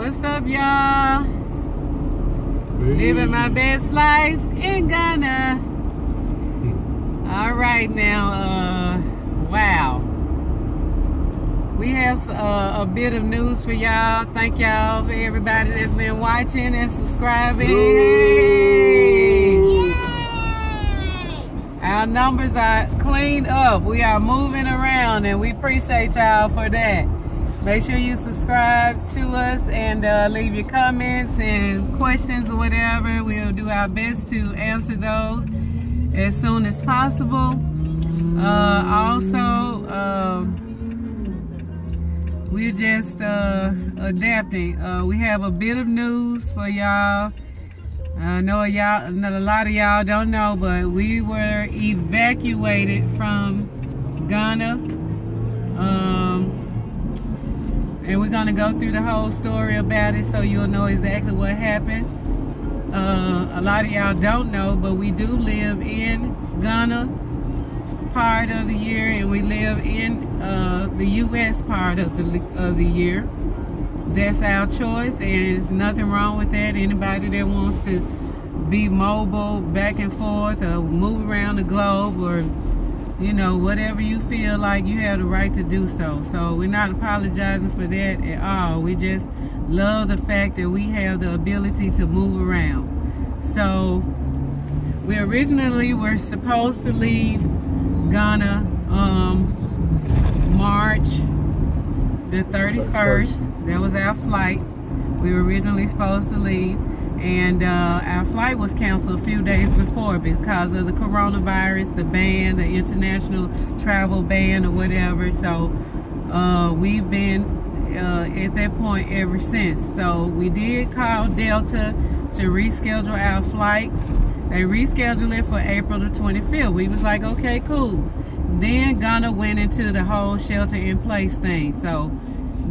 What's up, y'all? Hey. Living my best life in Ghana. All right, now, wow. We have a bit of news for y'all. Thank y'all for everybody that's been watching and subscribing. Yay! Our numbers are cleaned up. We are moving around, and we appreciate y'all for that. Make sure you subscribe to us and leave your comments and questions or whatever. We'll do our best to answer those as soon as possible. We're just adapting. We have a bit of news for y'all. I know a lot of y'all don't know, but we were evacuated from Ghana. And we're gonna go through the whole story about it so you'll know exactly what happened. A lot of y'all don't know, but we do live in Ghana part of the year, and we live in the U.S. part of the year. That's our choice, and there's nothing wrong with that. Anybody that wants to be mobile back and forth or move around the globe, or you know, whatever you feel like, you have the right to do so. So we're not apologizing for that at all. We just love the fact that we have the ability to move around. So we originally were supposed to leave Ghana March the 31st. That was our flight. We were originally supposed to leave, and our flight was canceled a few days before because of the coronavirus, the ban, the international travel ban or whatever. So we've been at that point ever since. So we did call Delta to reschedule our flight. They rescheduled it for April the 25th. We was like, okay, cool. Then Ghana went into the whole shelter in place thing. So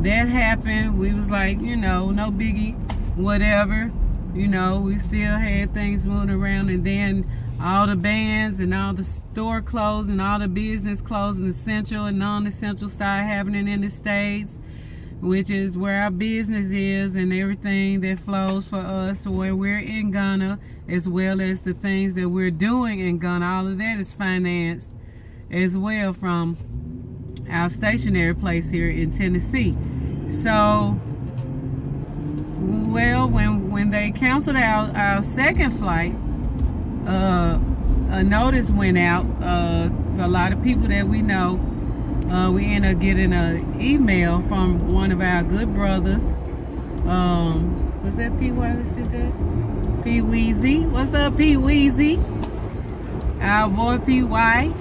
that happened. We was like, you know, no biggie, whatever. You know, we still had things moving around, and then all the bans and all the store closed and all the business closed, and essential and non-essential started happening in the States, which is where our business is and everything that flows for us when we're in Ghana, as well as the things that we're doing in Ghana. All of that is financed as well from our stationary place here in Tennessee. So, well, when they canceled our second flight, a notice went out for a lot of people that we know. We ended up getting an email from one of our good brothers. Was that P.Y. that said that? P-Weezy. What's up, P-Weezy? Our boy P.Y.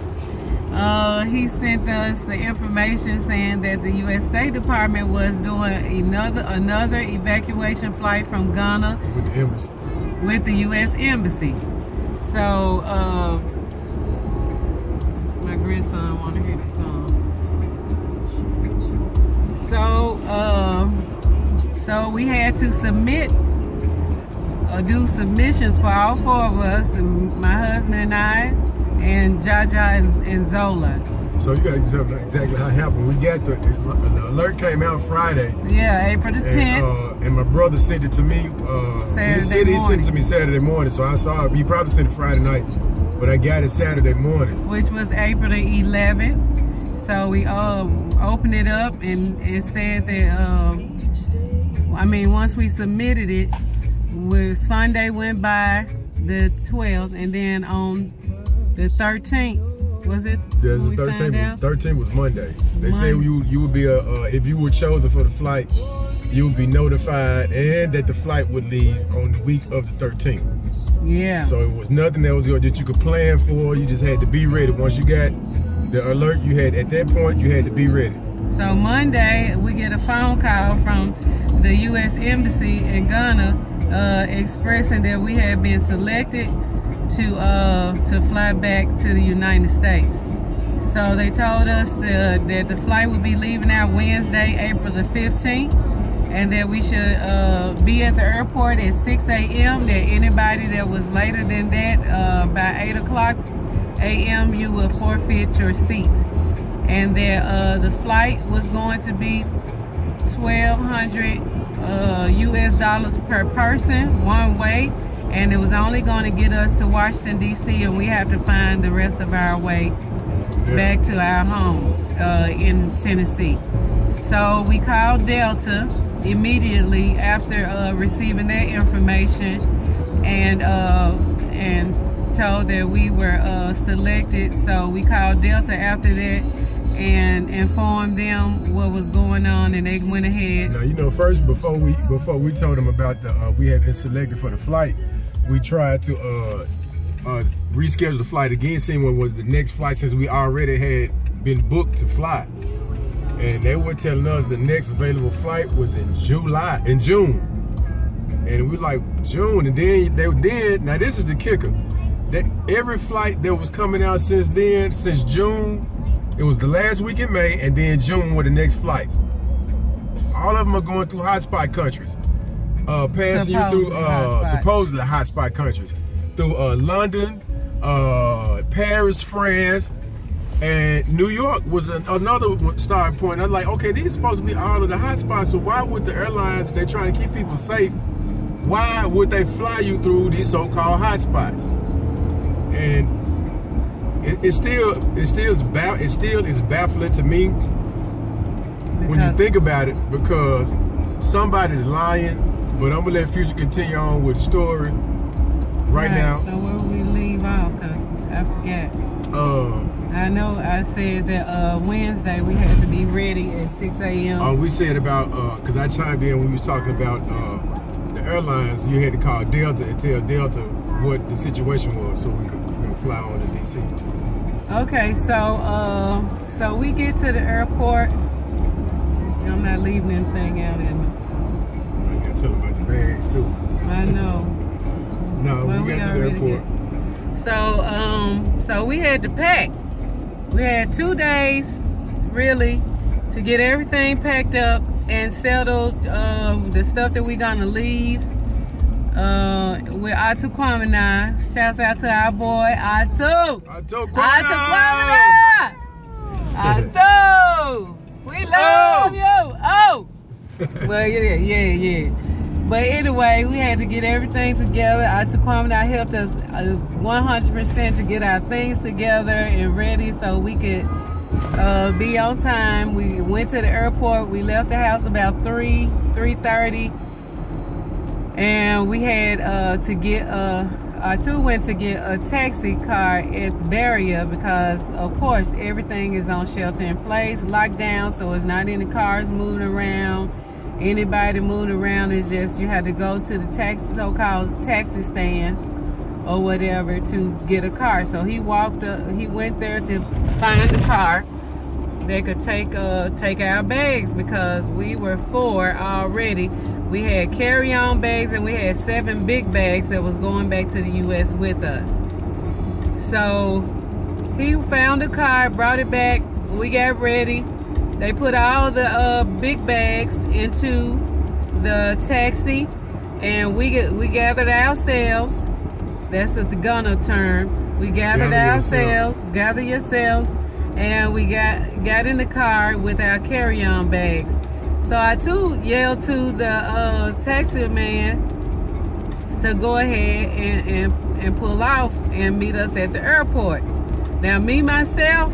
He sent us the information saying that the U.S. State Department was doing another evacuation flight from Ghana with the embassy. With the U.S. Embassy. So, my grandson want to hear this song. So we had to do submissions for all four of us, and my husband and I, and Jaja and Zola. So you got to tell me exactly how it happened. We got the alert came out Friday. Yeah, April the 10th. And my brother sent it to me. He sent it to me Saturday morning, so I saw it. He probably sent it Friday night, but I got it Saturday morning, which was April the 11th. So we opened it up, and it said that once we submitted it, Sunday went by, the 12th, and then on the 13th, was it? Yeah, the 13th. 13th was Monday. They say you would be if you were chosen for the flight, you would be notified, and that the flight would leave on the week of the 13th. Yeah. So it was nothing that you could plan for. You just had to be ready. Once you got the alert, at that point you had to be ready. So Monday we get a phone call from the U.S. Embassy in Ghana expressing that we had been selected to fly back to the United States. So they told us that the flight would be leaving out Wednesday, April the 15th, and that we should be at the airport at 6 a.m. That anybody that was later than that, by 8 o'clock a.m., you will forfeit your seat. And that the flight was going to be $1,200 US per person one way, and it was only going to get us to Washington DC, and we have to find the rest of our way back to our home in Tennessee. So we called Delta immediately after receiving their information, and told that we were selected. So we called Delta after that and informed them what was going on, and they went ahead. Now, you know, first before we told them about the we had been selected for the flight, we tried to reschedule the flight again, seeing what was the next flight, since we already had been booked to fly. And they were telling us the next available flight was in June. And we were like, June? And then now this is the kicker. That every flight that was coming out since then, since June, it was the last week in May, and then June were the next flights. All of them are going through hotspot countries. Passing you through supposedly hotspot countries. Through London, Paris, France, and New York was another starting point. I'm like, okay, these are supposed to be all of the hotspots, so why would the airlines, if they're trying to keep people safe, why would they fly you through these so-called hotspots? And it still is baffling to me when you think about it, because somebody's lying. But I'm gonna let Future continue on with the story right now. So where we leave off, cause I forgot. I know I said that Wednesday we had to be ready at 6 a.m. We said about cause I chimed in when we was talking about the airlines. You had to call Delta and tell Delta what the situation was, so we could fly on to DC. Okay, so we get to the airport. I'm not leaving anything out in me. I gotta tell them about the bags too. I know. No, well, we got to the airport. So we had to pack. We had 2 days, really, to get everything packed up and settled the stuff that we're gonna leave. With Atu Kwamina. Shouts out to our boy Atu. Atu Kwamina. Atu, we love you. Oh, well, yeah. But anyway, we had to get everything together. Atu Kwamina helped us 100% to get our things together and ready so we could be on time. We went to the airport. We left the house about 3:30. And we had to get Atu went to get a taxi car at Barrier, because of course everything is on shelter in place, lockdown, so it's not any cars moving around. Anybody moving around is just, you had to go to the so-called taxi stands or whatever to get a car. So he went there to find a car that could take our bags, because we were 4 already. We had carry-on bags, and we had 7 big bags that was going back to the U.S. with us. So he found a car, brought it back. We got ready. They put all the big bags into the taxi, and we gathered ourselves. That's the Gunner term. We gathered ourselves, gather yourselves, and we got in the car with our carry-on bags. So I too yelled to the taxi man to go ahead and pull off and meet us at the airport. Now me myself,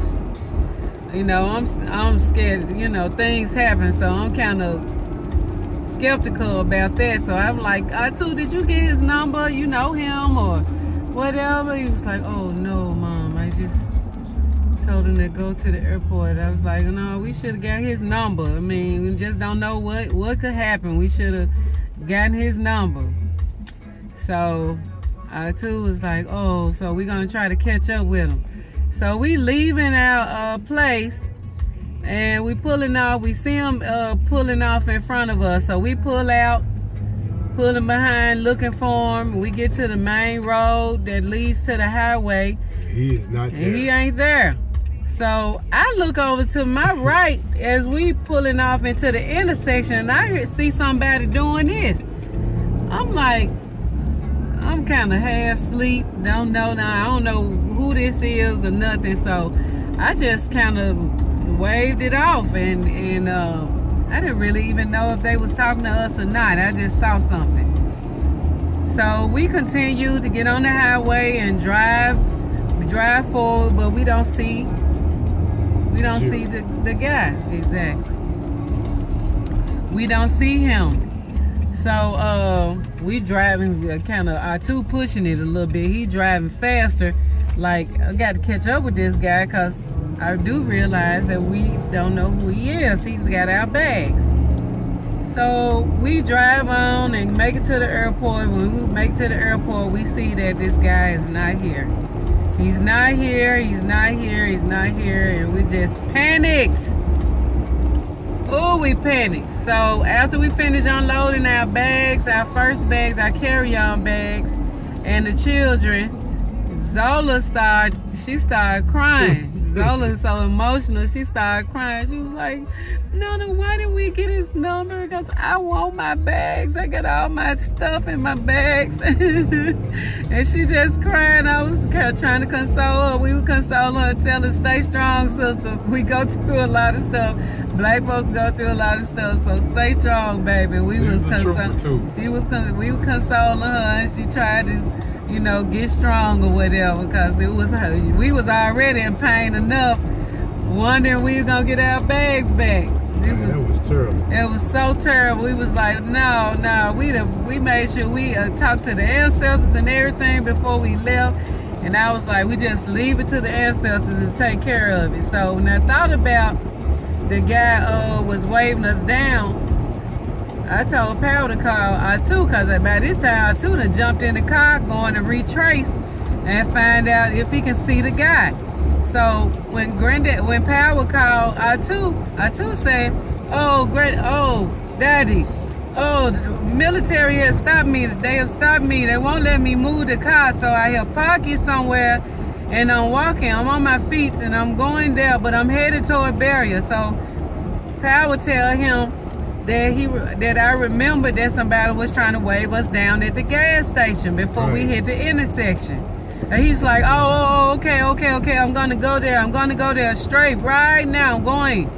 you know, I'm scared, you know, things happen, so I'm kind of skeptical about that. So I'm like, Atu, did you get his number? You know him or whatever? He was like, oh no, Mom, I just told him to go to the airport. I was like, no, we should have got his number. I mean, we just don't know what could happen. We should have gotten his number. So Atu was like, oh, so we're gonna try to catch up with him. So we leaving our place, and we pulling off. We see him pulling off in front of us. So we pull out, pulling behind, looking for him. We get to the main road that leads to the highway. He is not there. And he ain't there. So I look over to my right as we pulling off into the intersection, and I see somebody doing this. I'm like, I'm kind of half asleep. Don't know now. I don't know who this is or nothing. So I just kind of waved it off, and I I didn't really even know if they was talking to us or not. I just saw something. So we continued to get on the highway and drive forward, but we don't see the guy. Exactly. We don't see him. So we driving kind of R2 pushing it a little bit. He driving faster. Like, I got to catch up with this guy because I do realize that we don't know who he is. He's got our bags. So we drive on and make it to the airport. When we make it to the airport, we see that this guy is not here. He's not here, he's not here, he's not here, and we just panicked. Oh, we panicked. So after we finished unloading our bags, our first bags, our carry-on bags, and the children, Zola started crying. Zola is so emotional, she started crying. She was like, Nona, why didn't we get his number? Because I want my bags. I got all my stuff in my bags. And she just crying. I was trying to console her. We would console her and tell her, stay strong, sister. We go through a lot of stuff. Black folks go through a lot of stuff, so stay strong, baby. We were consoling her, and she tried to, you know, get strong or whatever, because we was already in pain enough, wondering we were gonna get our bags back. That was terrible. It was so terrible. We was like, no, we made sure we talked to the ancestors and everything before we left. And I was like, we just leave it to the ancestors to take care of it. So when I thought about the guy was waving us down, I told Pal to call R2, because by this time R2 done jumped in the car going to retrace and find out if he can see the guy. So when Pal would call R2 said, oh daddy, the military has stopped me. They have stopped me. They won't let me move the car, so I have parked it somewhere and I'm walking. I'm on my feet and I'm going there, but I'm headed toward barrier. So Pal would tell him that I remembered that somebody was trying to wave us down at the gas station before we hit the intersection. And he's like, okay, I'm gonna go there. I'm gonna go there straight right now. I'm going.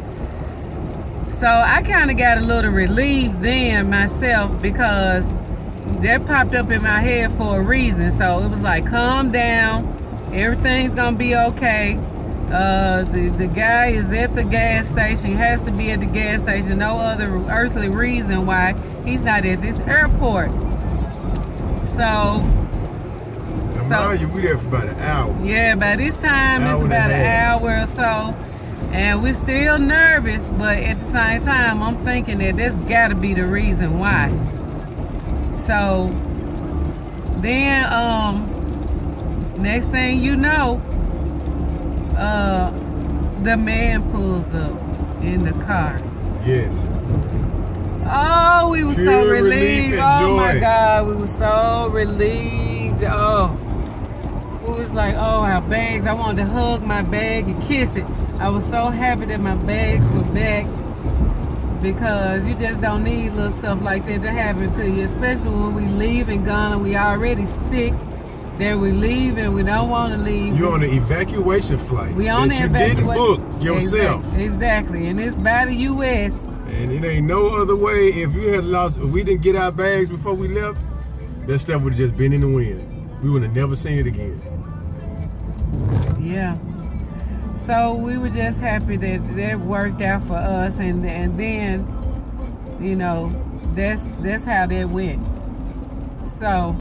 So I kind of got a little relieved then myself, because that popped up in my head for a reason. So it was like, calm down. Everything's gonna be okay. The guy is at the gas station. He has to be at the gas station. No other earthly reason why he's not at this airport. So we there for about an hour. Yeah, by this time it's about an hour or so, and we're still nervous. But at the same time, I'm thinking that that's got to be the reason why. So then, next thing you know, the man pulls up in the car. Yes. Oh, we were so relieved. Oh my God, we were so relieved. Oh, we was like, oh, our bags. I wanted to hug my bag and kiss it. I was so happy that my bags were back, because you just don't need little stuff like that to happen to you, especially when we leave in Ghana. We already sick. That we leave and we don't want to leave. You're on an evacuation flight. We on an evacuation. You didn't book yourself. Exactly. And it's by the U.S. And it ain't no other way. If we didn't get our bags before we left, that stuff would have just been in the wind. We would have never seen it again. Yeah. So we were just happy that that worked out for us, and then, you know, that's how that went. So